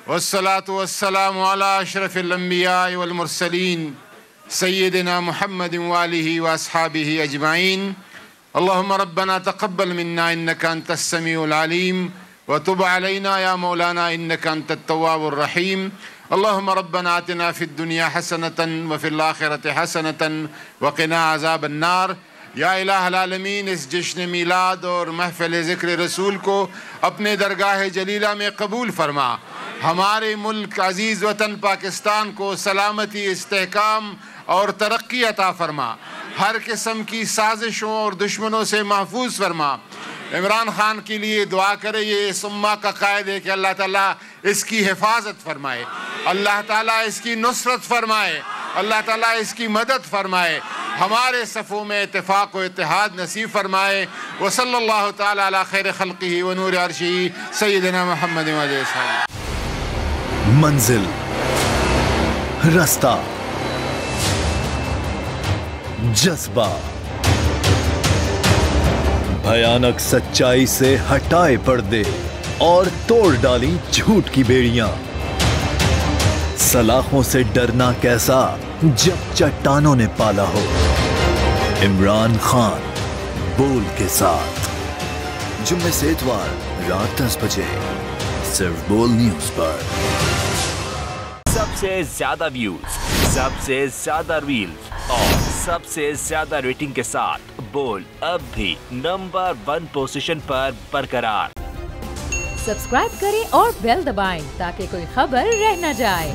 वस्सलातु वस्सलामु अला अशरफिल अंबिया वल मुरसलीन सय्यिदिना मुहम्मदिन व आलिहि व अस्हाबिहि अजमाइन। अल्लाहुम्मा रब्बना तक़ब्बल मिन्ना इन्नका अंतस समीउल अलीम व तुब अलैना या मौलाना इन्नका अंतत तव्वाबुर रहीम। अल्लाहुम्मा रब्बना आतिना फिद दुनिया हसनतन व फिल आखिरति हसनतन व क़िना अज़ाबन नार। या इलाहल आलमीन, इस जश्न मीलाद और महफ़िल ज़िक्र रसूल को अपने दरगाह जलीला में कबूल फरमा। हमारे मुल्क अज़ीज़ वतन पाकिस्तान को सलामती, इस्तेहकाम और तरक्की अता फरमा। हर किस्म की साजिशों और दुश्मनों से महफूज फरमा। इमरान खान के लिए दुआ करे, ये इस उम्मा का कायद है कि अल्लाह ताला इसकी हिफाजत फरमाए, अल्लाह ताला इसकी नुसरत फरमाए, अल्लाह ताला इसकी मदद फरमाए, हमारे सफ़ों में इत्तेफाक व इत्तेहाद नसीब फरमाए। व सल्लल्लाहु ताला अला खैर खल्क़िही व नूर अर्शिही सय्यिदना मुहम्मद व आलिहि वसल्लम। मंजिल, रास्ता, जज्बा, भयानक सच्चाई से हटाए पर्दे और तोड़ डाली झूठ की बेड़ियां। सलाखों से डरना कैसा जब चट्टानों ने पाला हो। इमरान खान बोल के साथ जुम्मे से इतवार रात 10 बजे सिर्फ बोल न्यूज पर। सबसे ज्यादा व्यूज, सबसे ज्यादा रील्स और सबसे ज्यादा रेटिंग के साथ बोल अब भी नंबर 1 पोजीशन पर बरकरार। सब्सक्राइब करें और बेल दबाएं ताकि कोई खबर रह न जाए।